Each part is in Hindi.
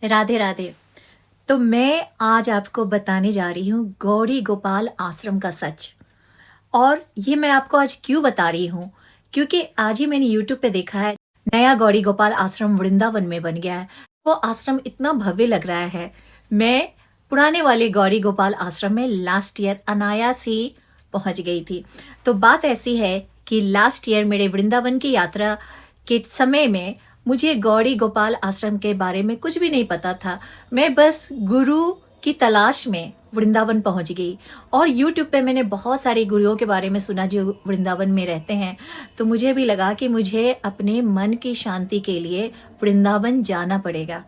राधे राधे। तो मैं आज आपको बताने जा रही हूँ गौड़ी गोपाल आश्रम का सच। और ये मैं आपको आज क्यों बता रही हूँ, क्योंकि आज ही मैंने यूट्यूब पे देखा है नया गौड़ी गोपाल आश्रम वृंदावन में बन गया है। वो आश्रम इतना भव्य लग रहा है। मैं पुराने वाले गौड़ी गोपाल आश्रम में लास्ट ईयर अनायास ही पहुंच गई थी। तो बात ऐसी है कि लास्ट ईयर मेरे वृंदावन की यात्रा के समय में मुझे गौड़ी गोपाल आश्रम के बारे में कुछ भी नहीं पता था। मैं बस गुरु की तलाश में वृंदावन पहुंच गई। और यूट्यूब पे मैंने बहुत सारे गुरुओं के बारे में सुना जो वृंदावन में रहते हैं। तो मुझे भी लगा कि मुझे अपने मन की शांति के लिए वृंदावन जाना पड़ेगा।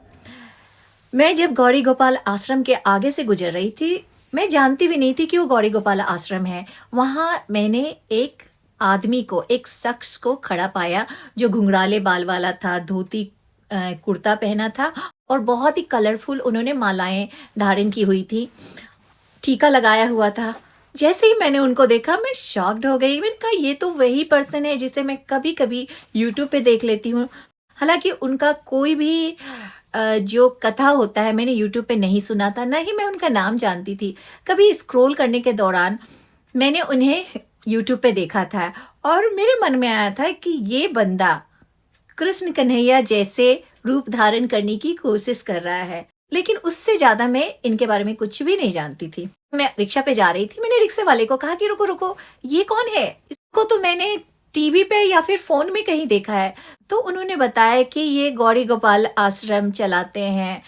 मैं जब गौड़ी गोपाल आश्रम के आगे से गुजर रही थी, मैं जानती भी नहीं थी कि वो गौड़ी गोपाल आश्रम है। वहाँ मैंने एक आदमी को, एक शख्स को खड़ा पाया जो घुंघराले बाल वाला था, धोती कुर्ता पहना था और बहुत ही कलरफुल उन्होंने मालाएं धारण की हुई थी, टीका लगाया हुआ था। जैसे ही मैंने उनको देखा मैं शॉक्ड हो गई। मैंने कहा ये तो वही पर्सन है जिसे मैं कभी कभी यूट्यूब पे देख लेती हूँ। हालांकि उनका कोई भी जो कथा होता है मैंने यूट्यूब पे नहीं सुना था, ना ही मैं उनका नाम जानती थी। कभी स्क्रॉल करने के दौरान मैंने उन्हें यूट्यूब पे देखा था और मेरे मन में आया था कि ये बंदा कृष्ण कन्हैया जैसे रूप धारण करने की कोशिश कर रहा है। लेकिन उससे ज्यादा मैं इनके बारे में कुछ भी नहीं जानती थी। मैं रिक्शा पे जा रही थी। मैंने रिक्शे वाले को कहा कि रुको रुको, ये कौन है? इसको तो मैंने टीवी पे या फिर फोन में कहीं देखा है। तो उन्होंने बताया कि ये गौड़ी गोपाल आश्रम चलाते हैं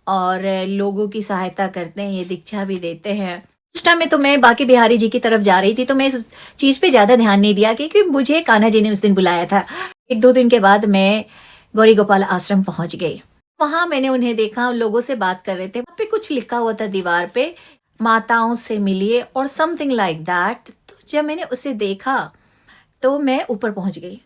और लोगों की सहायता करते हैं, ये दीक्षा भी देते हैं। उस टाइम में तो मैं बाकी बिहारी जी की तरफ जा रही थी, तो मैं इस चीज पे ज्यादा ध्यान नहीं दिया क्योंकि मुझे कान्हा जी ने उस दिन बुलाया था। एक दो दिन के बाद मैं गौड़ी गोपाल आश्रम पहुंच गई। वहां मैंने उन्हें देखा, उन लोगों से बात कर रहे थे। वहां पे कुछ लिखा हुआ था दीवार पे, माताओं से मिलिए और समथिंग लाइक दैट। तो जब मैंने उसे देखा तो मैं ऊपर पहुंच गई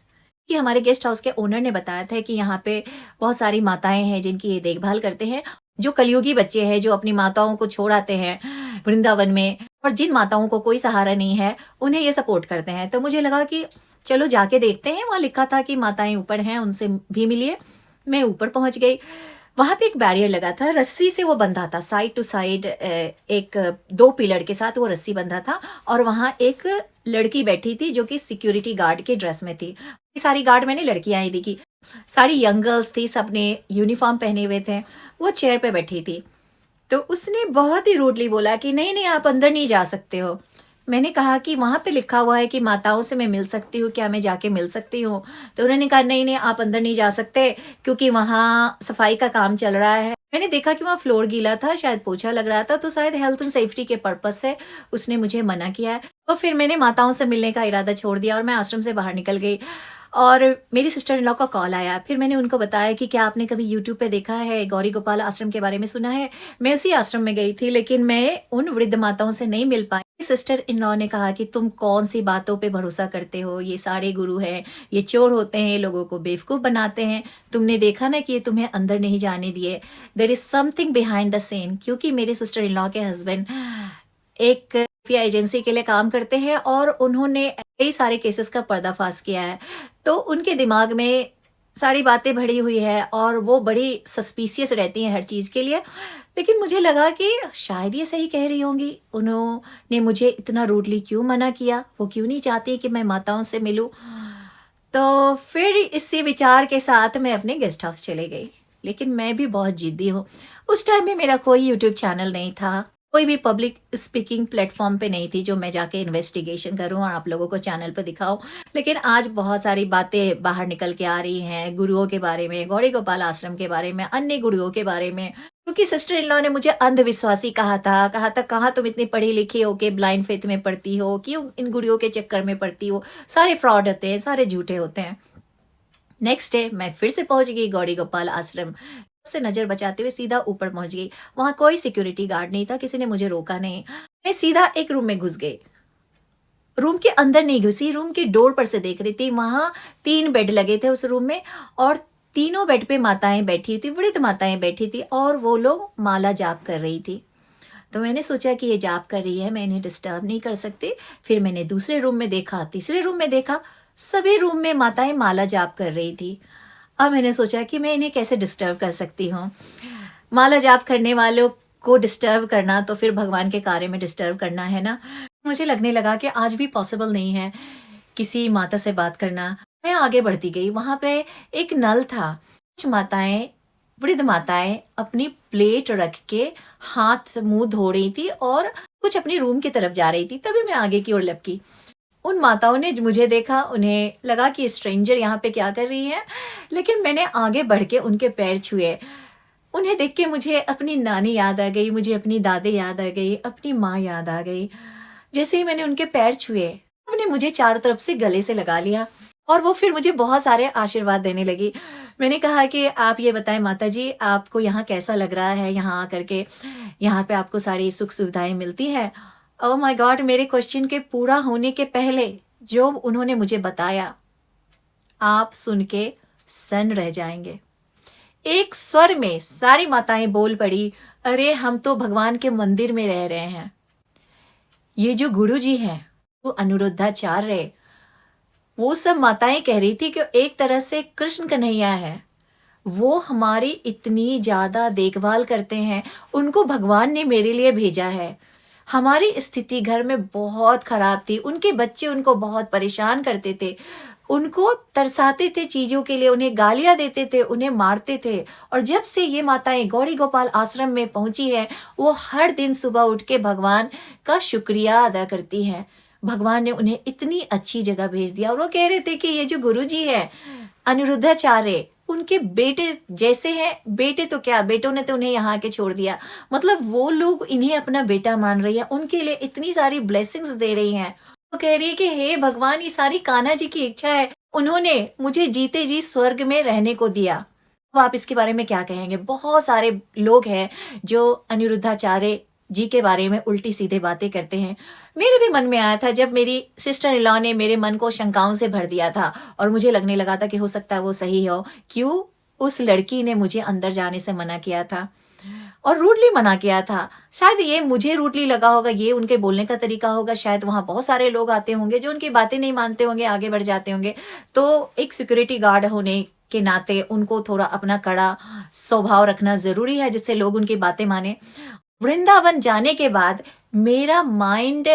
कि हमारे गेस्ट हाउस के ओनर ने बताया था कि यहाँ पे बहुत सारी माताएं हैं जिनकी ये देखभाल करते हैं, जो कलयुगी बच्चे हैं जो अपनी माताओं को छोड़ आते हैं वृंदावन में, और जिन माताओं को कोई सहारा नहीं है उन्हें ये सपोर्ट करते हैं। तो मुझे लगा कि चलो जाके देखते हैं। वहाँ लिखा था कि माताएं ऊपर हैं, उनसे भी मिलिए। मैं ऊपर पहुंच गई। वहां पे एक बैरियर लगा था, रस्सी से वो बंधा था, साइड टू साइड एक दो पिलर के साथ वो रस्सी बंधा था। और वहां एक लड़की बैठी थी जो कि सिक्योरिटी गार्ड के ड्रेस में थी। सारी गार्ड मैंने लड़कियां ही देखी, सारी यंग गर्ल्स थी, सबने यूनिफॉर्म पहने हुए थे। वो चेयर पे बैठी थी। तो उसने बहुत ही रूडली बोला कि नहीं नहीं, आप अंदर नहीं जा सकते हो। मैंने कहा कि वहां पे लिखा हुआ है कि माताओं से मैं मिल सकती हूँ, क्या मैं जाके मिल सकती हूँ? तो उन्होंने कहा नहीं नहीं, आप अंदर नहीं जा सकते क्योंकि वहाँ सफाई का काम चल रहा है। मैंने देखा कि वहाँ फ्लोर गीला था, शायद पोछा लग रहा था, तो शायद हेल्थ एंड सेफ्टी के पर्पज से उसने मुझे मना किया है। तो फिर मैंने माताओं से मिलने का इरादा छोड़ दिया और मैं आश्रम से बाहर निकल गई। और मेरी सिस्टर इन लॉ का कॉल आया। फिर मैंने उनको बताया कि क्या आपने कभी यूट्यूब पे देखा है, गौरी गोपाल आश्रम के बारे में सुना है? मैं उसी आश्रम में गई थी लेकिन मैं उन वृद्ध माताओं से नहीं मिल पाई। सिस्टर इन लॉ ने कहा कि तुम कौन सी बातों पे भरोसा करते हो, ये सारे गुरु हैं, ये चोर होते हैं, लोगों को बेवकूफ बनाते हैं। तुमने देखा ना कि ये तुम्हें अंदर नहीं जाने दिए। There is something behind the scene. क्योंकि मेरे सिस्टर इन लॉ के हस्बैंड एक खुफिया एजेंसी के लिए काम करते हैं और उन्होंने कई सारे केसेस का पर्दाफाश किया है। तो उनके दिमाग में सारी बातें भरी हुई है और वो बड़ी सस्पिशियस रहती हैं हर चीज़ के लिए। लेकिन मुझे लगा कि शायद ये सही कह रही होंगी। उन्होंने मुझे इतना रूडली क्यों मना किया? वो क्यों नहीं चाहती कि मैं माताओं से मिलूं? तो फिर इसी विचार के साथ मैं अपने गेस्ट हाउस चले गई। लेकिन मैं भी बहुत जिद्दी हूँ। उस टाइम में मेरा कोई यूट्यूब चैनल नहीं था, कोई भी पब्लिक स्पीकिंग प्लेटफॉर्म पे नहीं थी जो मैं जाके इन्वेस्टिगेशन करूं और आप लोगों को चैनल पे दिखाऊं। लेकिन आज बहुत सारी बातें बाहर निकल के आ रही हैं गुरुओं के बारे में, गौड़ी गोपाल आश्रम के बारे में, अन्य गुरुओं के बारे में। क्योंकि सिस्टर इन लॉ ने मुझे अंधविश्वासी कहा था कहाँ तुम इतनी पढ़ी लिखी हो के ब्लाइंड फेथ में पढ़ती हो, क्यों इन गुरुओं के चक्कर में पढ़ती हो? सारे फ्रॉड होते हैं, सारे झूठे होते हैं। नेक्स्ट डे मैं फिर से पहुंच गई गौड़ी गोपाल आश्रम। से नजर बचाते हुए सीधा ऊपर पहुंच गई। वहां कोई सिक्योरिटी गार्ड नहीं था, किसी ने मुझे रोका नहीं। मैं सीधा एक रूम में घुस गई। रूम के अंदर नहीं घुसी, रूम के डोर पर से देख रही थी। वहां 3 बेड लगे थे उस रूम में और तीनों बेड पे माताएं बैठी थी, वृद्ध माताएं बैठी थी और वो लोग माला जाप कर रही थी। तो मैंने सोचा कि ये जाप कर रही है, मैं इन्हें डिस्टर्ब नहीं कर सकती। फिर मैंने दूसरे रूम में देखा, तीसरे रूम में देखा, सभी रूम में माताएं माला जाप कर रही थी। अब मैंने सोचा कि मैं इन्हें कैसे डिस्टर्ब कर सकती हूँ। माला जाप करने वालों को डिस्टर्ब करना तो फिर भगवान के कार्य में डिस्टर्ब करना है ना। मुझे लगने लगा कि आज भी पॉसिबल नहीं है किसी माता से बात करना। मैं आगे बढ़ती गई, वहां पे एक नल था। कुछ माताएं, वृद्ध माताएं अपनी प्लेट रख के हाथ मुंह धो रही थी और कुछ अपनी रूम की तरफ जा रही थी। तभी मैं आगे की ओर लपकी। उन माताओं ने मुझे देखा, उन्हें लगा कि स्ट्रेंजर यहाँ पे क्या कर रही है, लेकिन मैंने आगे बढ़ के उनके पैर छुए। उन्हें देख के मुझे अपनी नानी याद आ गई, मुझे अपनी दादी याद आ गई, अपनी माँ याद आ गई। जैसे ही मैंने उनके पैर छुए, उन्होंने मुझे चारों तरफ से गले से लगा लिया और वो फिर मुझे बहुत सारे आशीर्वाद देने लगी। मैंने कहा कि आप ये बताएं माता जी, आपको यहाँ कैसा लग रहा है, यहाँ आकर के यहाँ पे आपको सारी सुख सुविधाएं मिलती है। ओह माय गॉड, मेरे क्वेश्चन के पूरा होने के पहले जो उन्होंने मुझे बताया, आप सुन के सन्न रह जाएंगे। एक स्वर में सारी माताएं बोल पड़ी, अरे हम तो भगवान के मंदिर में रह रहे हैं। ये जो गुरु जी हैं, वो अनिरुद्धाचार्य, वो सब माताएं कह रही थी कि एक तरह से कृष्ण कन्हैया है। वो हमारी इतनी ज्यादा देखभाल करते हैं, उनको भगवान ने मेरे लिए भेजा है। हमारी स्थिति घर में बहुत खराब थी, उनके बच्चे उनको बहुत परेशान करते थे, उनको तरसाते थे चीजों के लिए, उन्हें गालियां देते थे, उन्हें मारते थे। और जब से ये माताएं गौड़ी गोपाल आश्रम में पहुंची हैं, वो हर दिन सुबह उठ के भगवान का शुक्रिया अदा करती हैं। भगवान ने उन्हें इतनी अच्छी जगह भेज दिया। और वो कह रहे थे कि ये जो गुरु जी है अनिरुद्धाचार्य, उनके बेटे जैसे हैं। बेटे तो क्या, बेटों ने तो उन्हें यहाँ आके छोड़ दिया, मतलब वो लोग इन्हें अपना बेटा मान रही है, उनके लिए इतनी सारी ब्लेसिंग्स दे रही हैं। वो कह रही है कि हे भगवान, ये सारी कान्हा जी की इच्छा है, उन्होंने मुझे जीते जी स्वर्ग में रहने को दिया। अब आप इसके बारे में क्या कहेंगे? बहुत सारे लोग हैं जो अनिरुद्धाचार्य जी के बारे में उल्टी सीधे बातें करते हैं। मेरे भी मन में आया था जब मेरी सिस्टर इन लॉ ने मेरे मन को शंकाओं से भर दिया था और मुझे लगने लगा था कि हो सकता है वो सही हो। क्यों उस लड़की ने मुझे अंदर जाने से मना किया था और रूडली मना किया था? शायद ये मुझे रूडली लगा होगा, ये उनके बोलने का तरीका होगा। शायद वहां बहुत सारे लोग आते होंगे जो उनकी बातें नहीं मानते होंगे, आगे बढ़ जाते होंगे। तो एक सिक्योरिटी गार्ड होने के नाते उनको थोड़ा अपना कड़ा स्वभाव रखना जरूरी है, जिससे लोग उनकी बातें माने। वृंदावन जाने के बाद मेरा माइंड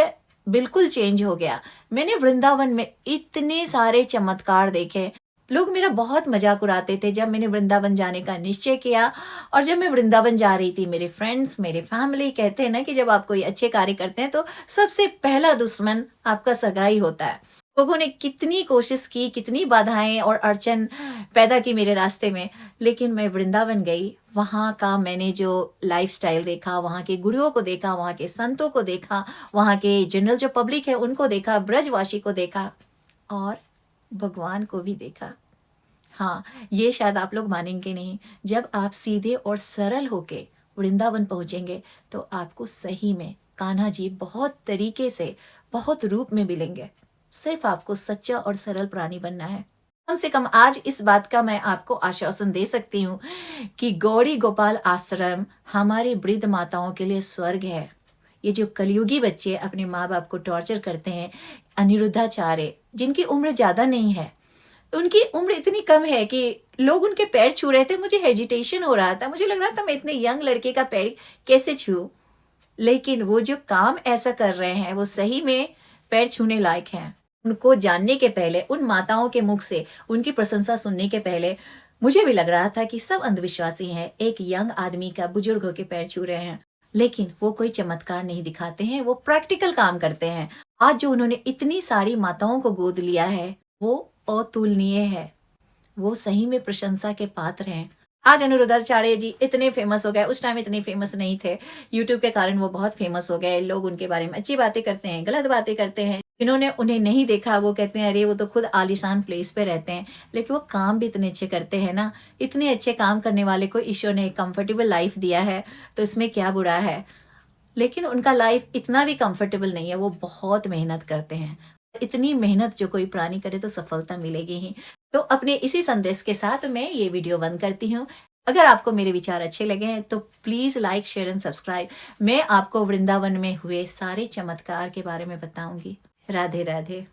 बिल्कुल चेंज हो गया। मैंने वृंदावन में इतने सारे चमत्कार देखे। लोग मेरा बहुत मजाक उड़ाते थे जब मैंने वृंदावन जाने का निश्चय किया। और जब मैं वृंदावन जा रही थी, मेरे फ्रेंड्स, मेरे फैमिली कहते हैं ना कि जब आप कोई अच्छे कार्य करते हैं तो सबसे पहला दुश्मन आपका सगा ही होता है। लोगों ने कितनी कोशिश की, कितनी बाधाएं और अड़चन पैदा की मेरे रास्ते में, लेकिन मैं वृंदावन गई। वहाँ का मैंने जो लाइफस्टाइल देखा, वहाँ के गुरुओं को देखा, वहाँ के संतों को देखा, वहाँ के जनरल जो पब्लिक है उनको देखा, ब्रजवासी को देखा और भगवान को भी देखा। हाँ, ये शायद आप लोग मानेंगे नहीं, जब आप सीधे और सरल होके वृंदावन पहुंचेंगे तो आपको सही में कान्हा जी बहुत तरीके से, बहुत रूप में मिलेंगे। सिर्फ आपको सच्चा और सरल प्राणी बनना है। कम से कम आज इस बात का मैं आपको आश्वासन दे सकती हूँ कि गौड़ी गोपाल आश्रम हमारी वृद्ध माताओं के लिए स्वर्ग है। ये जो कलयुगी बच्चे अपने माँ बाप को टॉर्चर करते हैं, अनिरुद्धाचार्य जिनकी उम्र ज्यादा नहीं है, उनकी उम्र इतनी कम है कि लोग उनके पैर छू रहे थे, मुझे हेजिटेशन हो रहा था। मुझे लग रहा था मैं इतने यंग लड़के का पैर कैसे छू। लेकिन वो जो काम ऐसा कर रहे हैं वो सही में पैर छूने लायक हैं। उनको जानने के पहले, उन माताओं के मुख से उनकी प्रशंसा सुनने के पहले मुझे भी लग रहा था कि सब अंधविश्वासी हैं। एक यंग आदमी का बुजुर्ग होकर पैर छू रहे हैं, लेकिन वो कोई चमत्कार नहीं दिखाते हैं, वो प्रैक्टिकल काम करते हैं। आज जो उन्होंने इतनी सारी माताओं को गोद लिया है वो अतुलनीय है, वो सही में प्रशंसा के पात्र हैं। आज अनिरुद्धाचार्य जी इतने फेमस हो गए, उस टाइम इतने फेमस नहीं थे। यूट्यूब के कारण वो बहुत फेमस हो गए। लोग उनके बारे में अच्छी बातें करते हैं, गलत बातें करते हैं। जिन्होंने उन्हें नहीं देखा वो कहते हैं अरे वो तो खुद आलीशान प्लेस पे रहते हैं, लेकिन वो काम भी इतने अच्छे करते हैं ना। इतने अच्छे काम करने वाले को ईश्वर ने कंफर्टेबल लाइफ दिया है तो इसमें क्या बुरा है। लेकिन उनका लाइफ इतना भी कंफर्टेबल नहीं है, वो बहुत मेहनत करते हैं। इतनी मेहनत जो कोई प्राणी करे तो सफलता मिलेगी ही। तो अपने इसी संदेश के साथ मैं ये वीडियो बंद करती हूँ। अगर आपको मेरे विचार अच्छे लगे हैं तो please like, share and subscribe. मैं आपको वृंदावन में हुए सारे चमत्कार के बारे में बताऊंगी। राधे राधे।